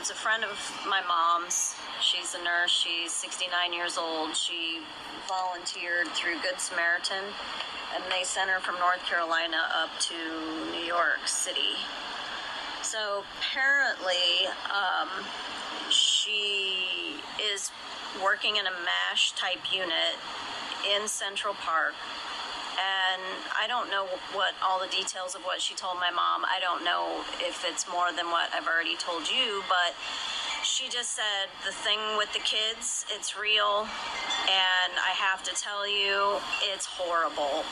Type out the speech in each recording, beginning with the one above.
it's a friend of my mom's. She's a nurse. She's 69 years old. She volunteered through Good Samaritan, and they sent her from North Carolina up to New York City. So apparently, she is working in a MASH type unit in Central Park. And I don't know what all the details of what she told my mom. I don't know if it's more than what I've already told you, but she just said the thing with the kids, it's real, and I have to tell you, it's horrible,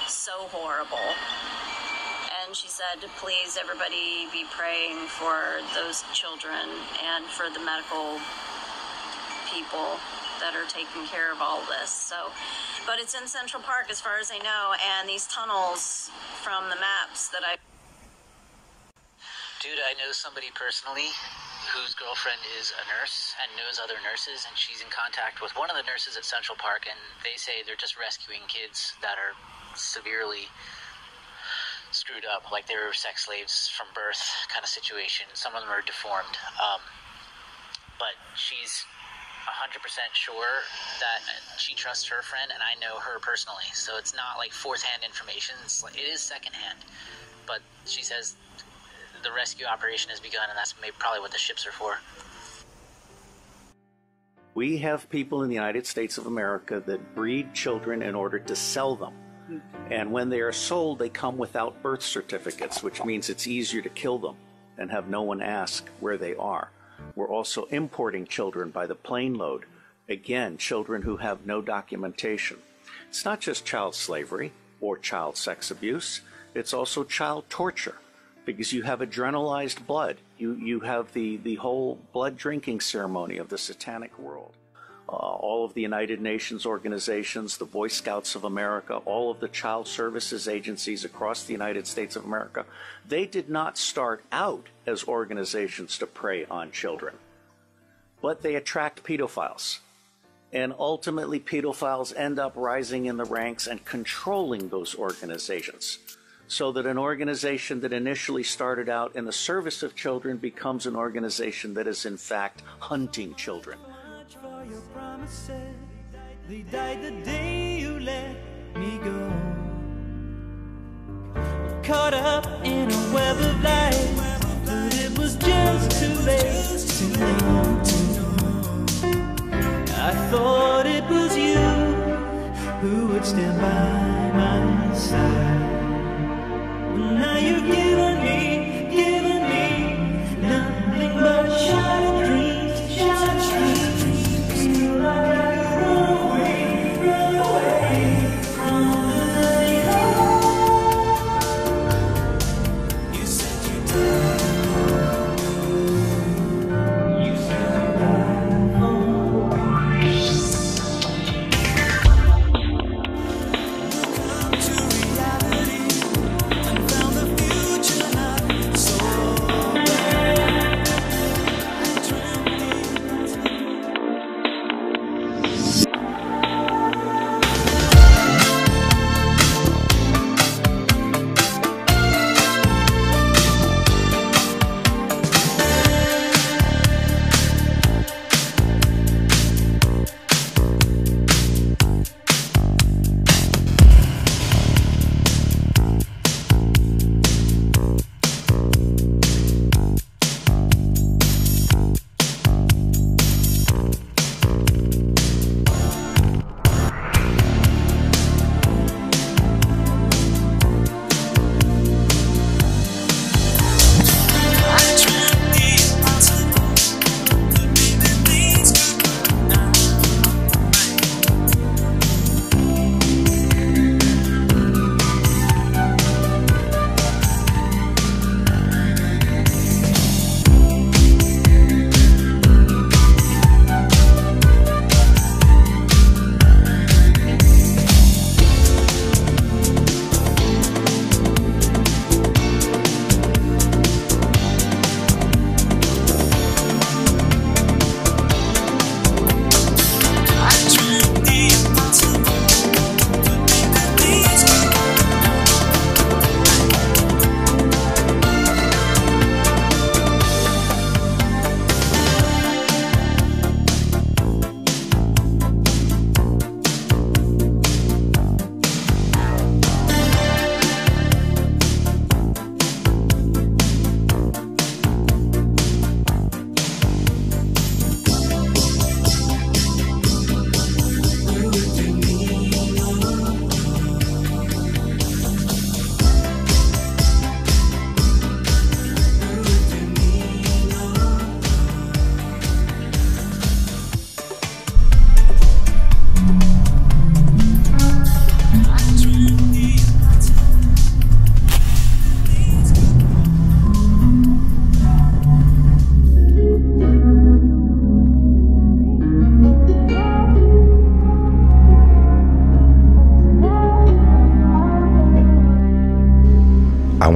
so horrible. And she said, please, everybody be praying for those children and for the medical people that are taking care of all this. So, but it's in Central Park as far as I know, and these tunnels from the maps that I... Dude, I know somebody personally whose girlfriend is a nurse and knows other nurses, and she's in contact with one of the nurses at Central Park, and they say they're just rescuing kids that are severely screwed up, like they were sex slaves from birth kind of situation. Some of them are deformed. But she's 100% sure that she trusts her friend, and I know her personally, so it's not like fourth-hand information. It is second-hand, but she says the rescue operation has begun, and that's probably what the ships are for. We have people in the United States of America that breed children in order to sell them. And when they are sold, they come without birth certificates, which means it's easier to kill them and have no one ask where they are. We're also importing children by the plane load. Again, children who have no documentation. It's not just child slavery or child sex abuse. It's also child torture, because you have adrenalized blood. You have the whole blood drinking ceremony of the satanic world. All of the United Nations organizations, the Boy Scouts of America, all of the child services agencies across the United States of America, they did not start out as organizations to prey on children, but they attract pedophiles. And ultimately, pedophiles end up rising in the ranks and controlling those organizations, so that an organization that initially started out in the service of children becomes an organization that is in fact hunting children. For your promises, they died the day you let me go. Caught up in a web of life, but it was just too late to know. I thought it was you who would stand by my side. Now you've given me nothing but shattered dreams, shattered dreams. Future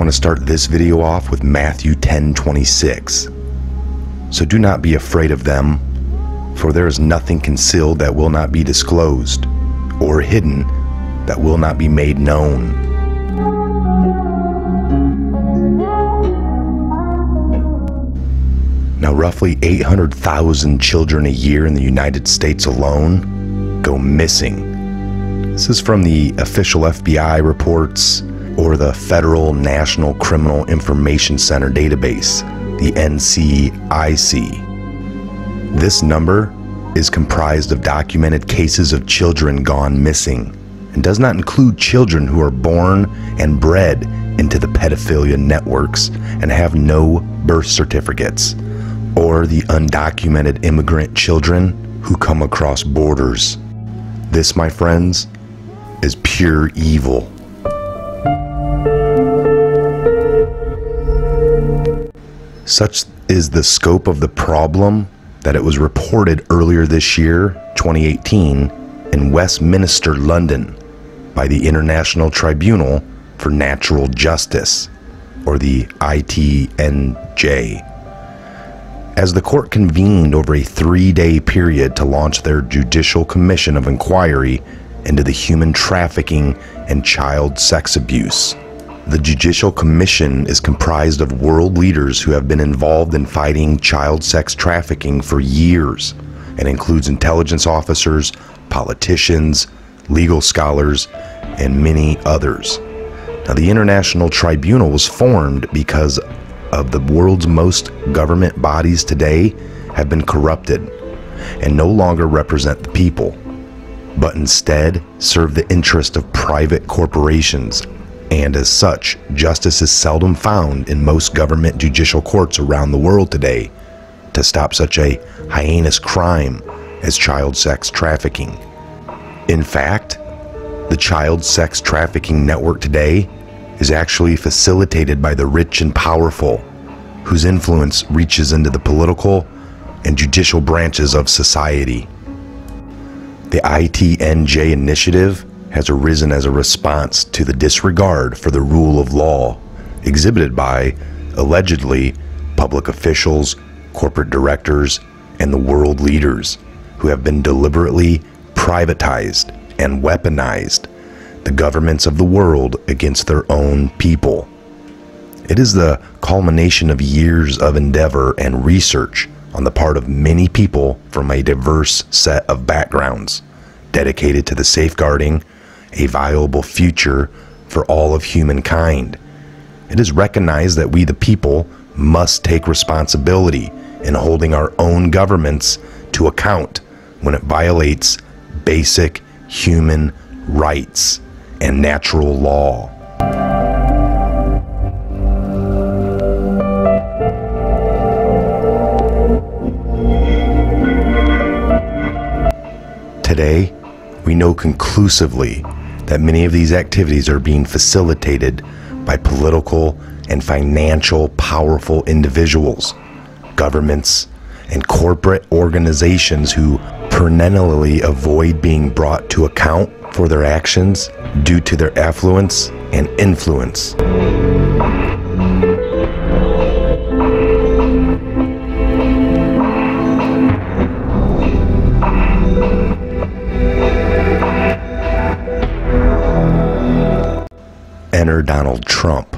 want to start this video off with Matthew 10:26. So do not be afraid of them, for there is nothing concealed that will not be disclosed, or hidden that will not be made known. Now, roughly 800,000 children a year in the United States alone go missing. This is from the official FBI reports or the Federal National Criminal Information Center database, the NCIC. This number is comprised of documented cases of children gone missing and does not include children who are born and bred into the pedophilia networks and have no birth certificates, or the undocumented immigrant children who come across borders. This, my friends, is pure evil. Such is the scope of the problem that it was reported earlier this year, 2018, in Westminster, London, by the International Tribunal for Natural Justice, or the ITNJ. As the court convened over a 3-day period to launch their Judicial Commission of Inquiry into the human trafficking and child sex abuse. The Judicial Commission is comprised of world leaders who have been involved in fighting child sex trafficking for years, and includes intelligence officers, politicians, legal scholars, and many others. Now, the International Tribunal was formed because of the world's most government bodies today have been corrupted and no longer represent the people, but instead serve the interest of private corporations, and as such, justice is seldom found in most government judicial courts around the world today to stop such a heinous crime as child sex trafficking. In fact, the child sex trafficking network today is actually facilitated by the rich and powerful, whose influence reaches into the political and judicial branches of society. The ITNJ initiative has arisen as a response to the disregard for the rule of law exhibited by, allegedly, public officials, corporate directors, and the world leaders who have been deliberately privatized and weaponized the governments of the world against their own people. It is the culmination of years of endeavor and research on the part of many people from a diverse set of backgrounds, dedicated to the safeguarding a viable future for all of humankind. It is recognized that we the people must take responsibility in holding our own governments to account when it violates basic human rights and natural law. Today, we know conclusively that many of these activities are being facilitated by political and financial powerful individuals, governments, and corporate organizations who perennially avoid being brought to account for their actions due to their affluence and influence. Enter Donald Trump.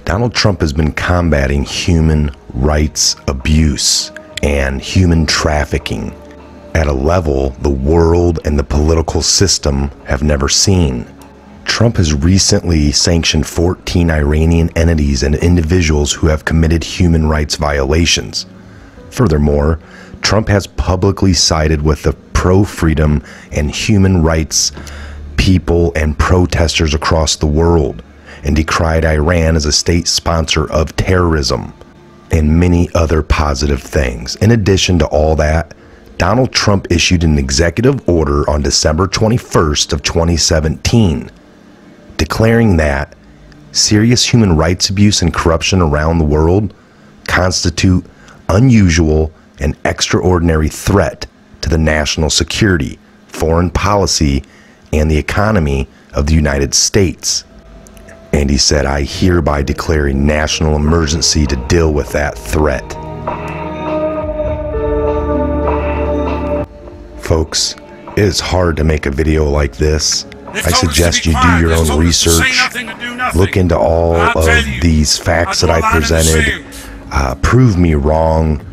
Donald Trump has been combating human rights abuse and human trafficking at a level the world and the political system have never seen. Trump has recently sanctioned 14 Iranian entities and individuals who have committed human rights violations. Furthermore, Trump has publicly sided with the pro-freedom and human rights people and protesters across the world, and decried Iran as a state sponsor of terrorism, and many other positive things. In addition to all that, Donald Trump issued an executive order on December 21st of 2017, declaring that serious human rights abuse and corruption around the world constitute unusual and extraordinary threat to the national security, foreign policy, and the economy of the United States. And he said, I hereby declare a national emergency to deal with that threat. Folks, it is hard to make a video like this. I suggest you do your own research, look into all of these facts that I presented, prove me wrong.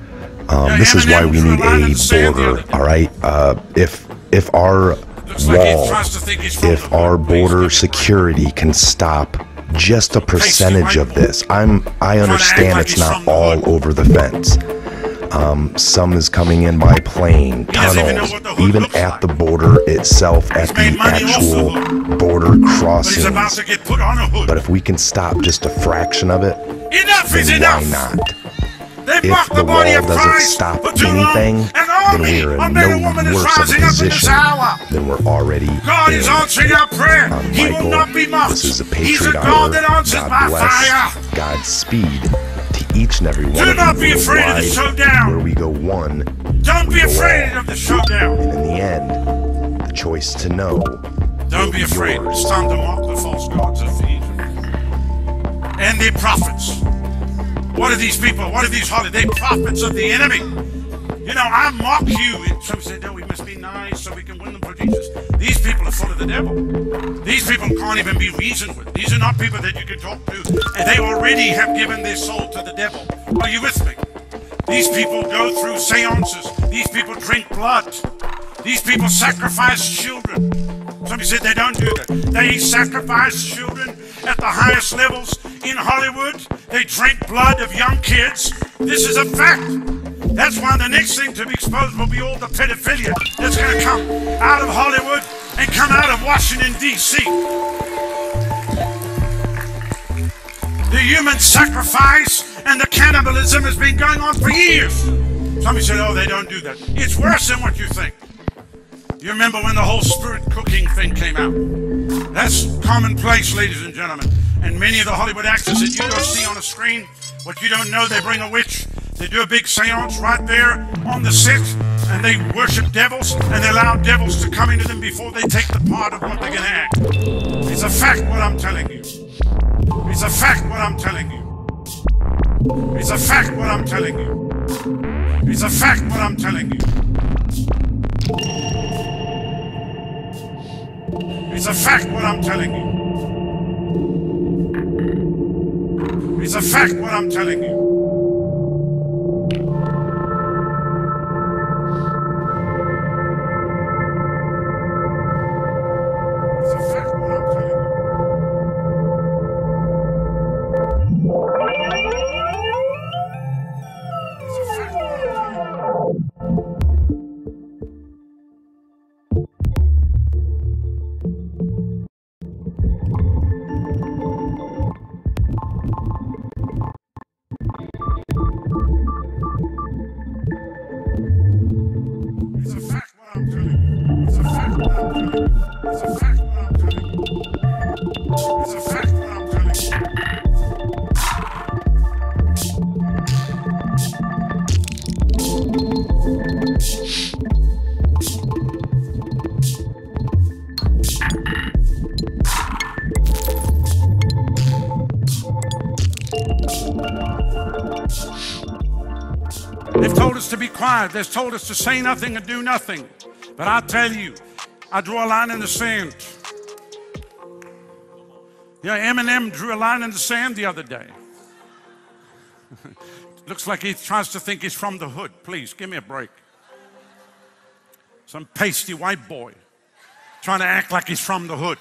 This is why we need a border, all right? If our wall, if our border security can stop just a percentage of this, I understand it's not all over the fence. Some is coming in by plane, tunnels, even at the border itself, at the actual border crossings. But if we can stop just a fraction of it, then why not? If the wall doesn't stop anything, then we are in no worse of a position than we're already in. I'm Michael. This is a Patriot Hour. God bless. Godspeed to each and every one of you worldwide. Where we go one, don't be afraid of the showdown. And in the end, the choice to know. Don't be afraid. It's time to mock the false gods of Egypt and their prophets. What are these people? What are these holiday prophets of the enemy? You know, I mock you. And some say, no, we must be nice so we can win them for Jesus. These people are full of the devil. These people can't even be reasoned with. These are not people that you can talk to. And they already have given their soul to the devil. Are you with me? These people go through seances. These people drink blood. These people sacrifice children. Somebody said they don't do that. They sacrifice children at the highest levels in Hollywood. They drink blood of young kids. This is a fact. That's why the next thing to be exposed will be all the pedophilia that's going to come out of Hollywood and come out of Washington, D.C. The human sacrifice and the cannibalism has been going on for years. Somebody said, oh, they don't do that. It's worse than what you think. You remember when the whole spirit cooking thing came out? That's commonplace, ladies and gentlemen. And many of the Hollywood actors that you don't see on the screen, what you don't know, they bring a witch. They do a big seance right there on the set, and they worship devils, and they allow devils to come into them before they take the part of what they're going to act. It's a fact what I'm telling you. It's a fact what I'm telling you. It's a fact what I'm telling you. It's a fact what I'm telling you. It's a fact what I'm telling you. It's a fact what I'm telling you. They've told us to be quiet. They've told us to say nothing and do nothing. But I tell you, I draw a line in the sand. Yeah, Eminem drew a line in the sand the other day. Looks like he tries to think he's from the hood. Please, give me a break. Some pasty white boy trying to act like he's from the hood.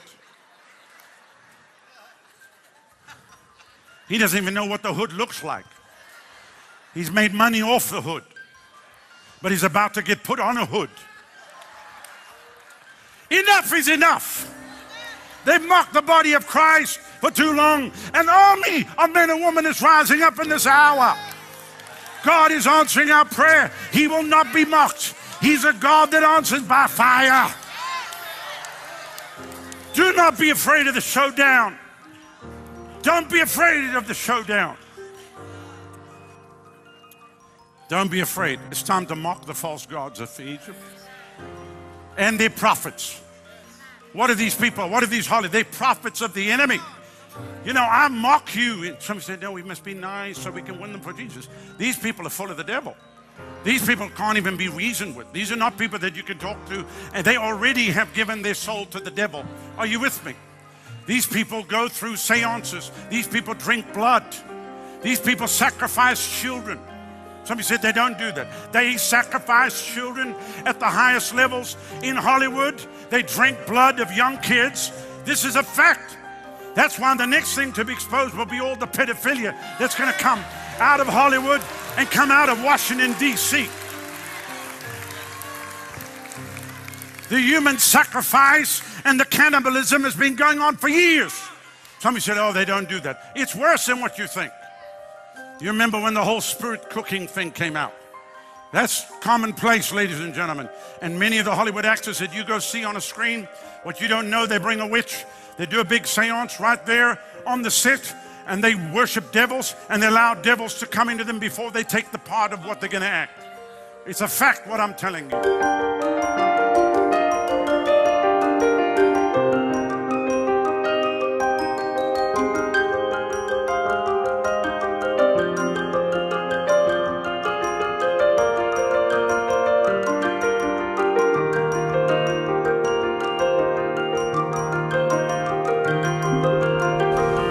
He doesn't even know what the hood looks like. He's made money off the hood, but he's about to get put on a hood. Enough is enough. They've mocked the body of Christ for too long. An army of men and women is rising up in this hour. God is answering our prayer. He will not be mocked. He's a God that answers by fire. Do not be afraid of the showdown. Don't be afraid of the showdown. Don't be afraid. It's time to mock the false gods of Egypt and their prophets. What are these people? What are these holiday prophets of the enemy? You know, I mock you. And somebody said, no, we must be nice so we can win them for Jesus. These people are full of the devil. These people can't even be reasoned with. These are not people that you can talk to, and they already have given their soul to the devil. Are you with me? These people go through seances. These people drink blood. These people sacrifice children. Somebody said they don't do that. They sacrifice children at the highest levels. In Hollywood, they drink blood of young kids. This is a fact. That's why the next thing to be exposed will be all the pedophilia that's going to come out of Hollywood and come out of Washington, D.C. The human sacrifice and the cannibalism has been going on for years. Somebody said, oh, they don't do that. It's worse than what you think. You remember when the whole spirit cooking thing came out? That's commonplace, ladies and gentlemen. And many of the Hollywood actors that you go see on a screen, what you don't know, they bring a witch. They do a big seance right there on the set, and they worship devils, and they allow devils to come into them before they take the part of what they're going to act. It's a fact what I'm telling you.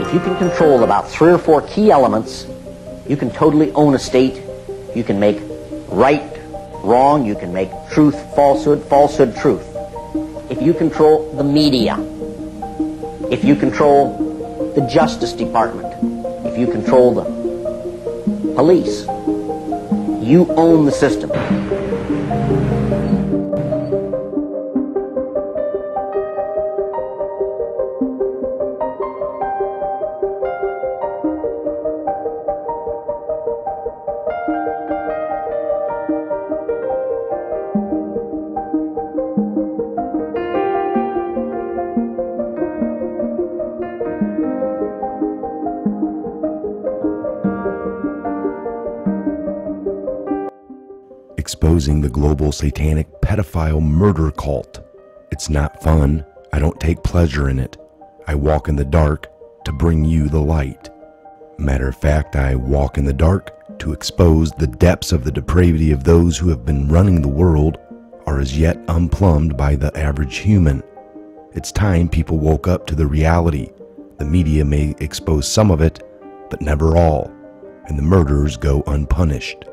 If you can control about 3 or 4 key elements, you can totally own a state. You can make right wrong. You can make truth falsehood, falsehood truth. If you control the media, if you control the Justice Department, if you control the police, you own the system. Exposing the global satanic pedophile murder cult. It's not fun. I don't take pleasure in it. I walk in the dark to bring you the light. Matter of fact, I walk in the dark to expose the depths of the depravity of those who have been running the world, are as yet unplumbed by the average human. It's time people woke up to the reality. The media may expose some of it, but never all, and the murderers go unpunished.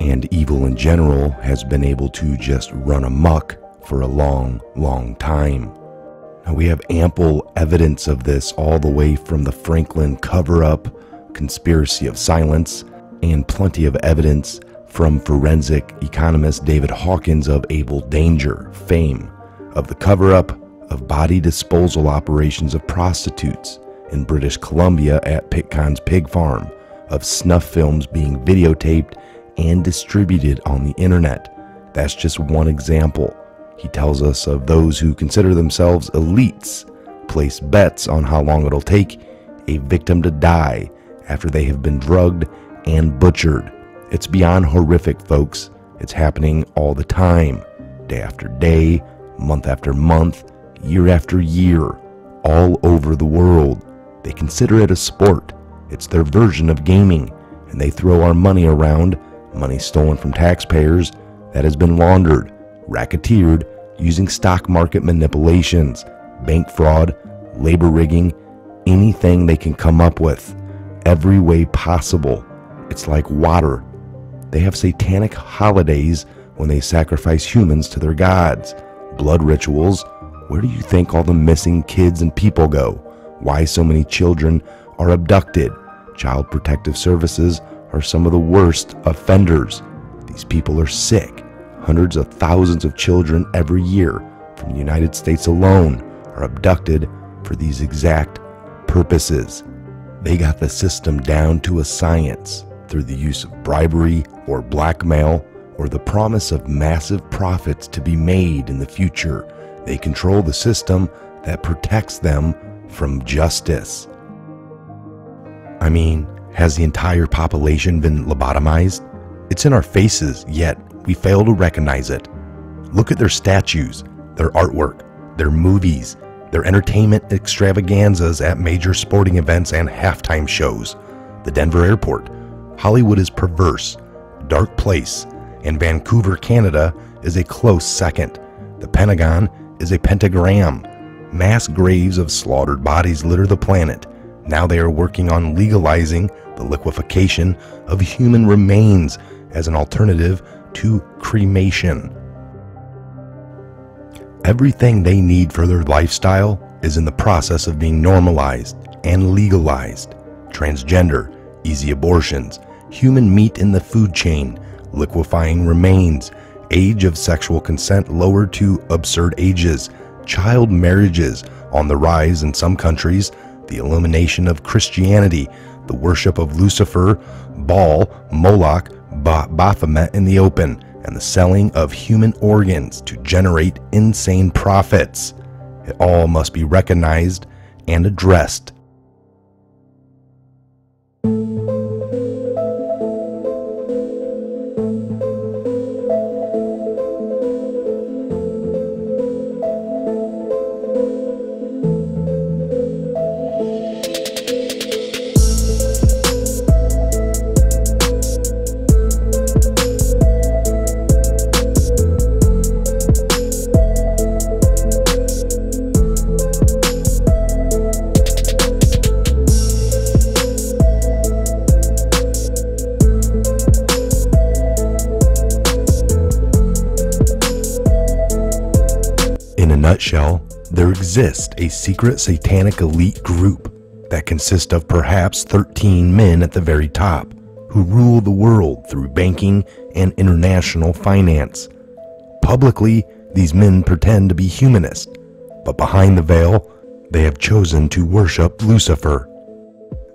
And evil in general has been able to just run amok for a long, long time. Now we have ample evidence of this all the way from the Franklin cover-up, conspiracy of silence, and plenty of evidence from forensic economist David Hawkins of Able Danger fame, of the cover-up of body disposal operations of prostitutes in British Columbia at Pitcairn's pig farm, of snuff films being videotaped and distributed on the internet. That's just one example. He tells us of those who consider themselves elites, place bets on how long it'll take a victim to die after they have been drugged and butchered. It's beyond horrific, folks. It's happening all the time, day after day, month after month, year after year, all over the world. They consider it a sport. It's their version of gaming, and they throw our money around, money stolen from taxpayers that has been laundered, racketeered, using stock market manipulations, bank fraud, labor rigging, anything they can come up with, every way possible. It's like water. They have satanic holidays when they sacrifice humans to their gods, blood rituals. Where do you think all the missing kids and people go? Why so many children are abducted? Child Protective Services are some of the worst offenders. These people are sick. Hundreds of thousands of children every year from the United States alone are abducted for these exact purposes. They got the system down to a science through the use of bribery or blackmail or the promise of massive profits to be made in the future. They control the system that protects them from justice. I mean, has the entire population been lobotomized? It's in our faces, yet we fail to recognize it. Look at their statues, their artwork, their movies, their entertainment extravaganzas at major sporting events and halftime shows, the Denver airport. Hollywood is perverse, dark place, and Vancouver, Canada is a close second. The Pentagon is a pentagram. Mass graves of slaughtered bodies litter the planet. Now they are working on legalizing the liquefaction of human remains as an alternative to cremation. Everything they need for their lifestyle is in the process of being normalized and legalized. Transgender, easy abortions, human meat in the food chain, liquefying remains, age of sexual consent lowered to absurd ages, child marriages on the rise in some countries, the elimination of Christianity, the worship of Lucifer, Baal, Moloch, Baphomet in the open, and the selling of human organs to generate insane profits. It all must be recognized and addressed. Nutshell, there exists a secret satanic elite group that consists of perhaps 13 men at the very top who rule the world through banking and international finance. Publicly, these men pretend to be humanists, but behind the veil, they have chosen to worship Lucifer.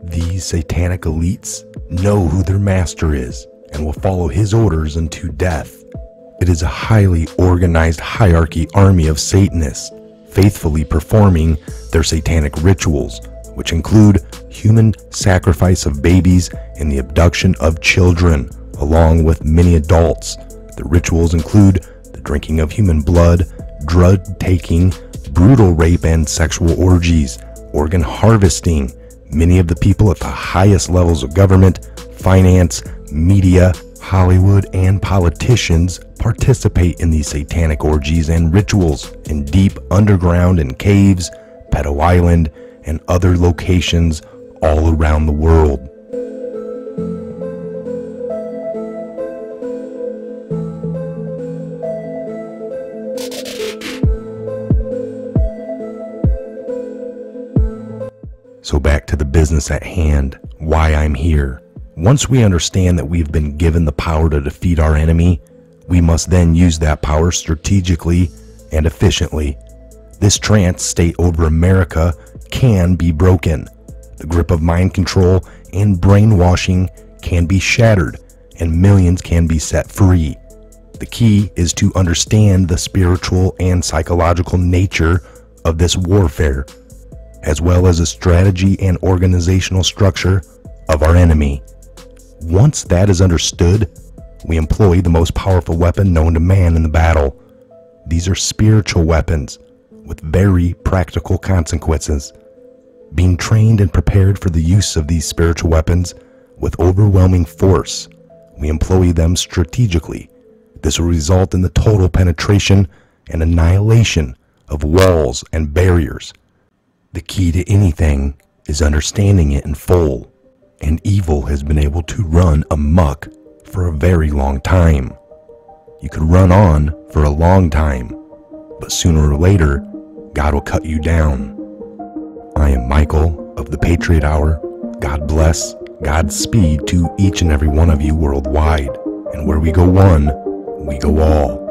These satanic elites know who their master is and will follow his orders unto death. It is a highly organized hierarchy army of Satanists, faithfully performing their satanic rituals, which include human sacrifice of babies and the abduction of children, along with many adults. The rituals include the drinking of human blood, drug taking, brutal rape and sexual orgies, organ harvesting. Many of the people at the highest levels of government, finance, media, Hollywood, and politicians participate in these satanic orgies and rituals in deep underground and caves, Pedo Island, and other locations all around the world. So back to the business at hand, why I'm here. Once we understand that we've been given the power to defeat our enemy, we must then use that power strategically and efficiently. This trance state over America can be broken. The grip of mind control and brainwashing can be shattered, and millions can be set free. The key is to understand the spiritual and psychological nature of this warfare, as well as the strategy and organizational structure of our enemy. Once that is understood, we employ the most powerful weapon known to man in the battle. These are spiritual weapons with very practical consequences. Being trained and prepared for the use of these spiritual weapons with overwhelming force, we employ them strategically. This will result in the total penetration and annihilation of walls and barriers. The key to anything is understanding it in full. And evil has been able to run amok for a very long time. You could run on for a long time, but sooner or later, God will cut you down. I am Michael of the Patriot Hour. God bless, Godspeed to each and every one of you worldwide. And where we go one, we go all.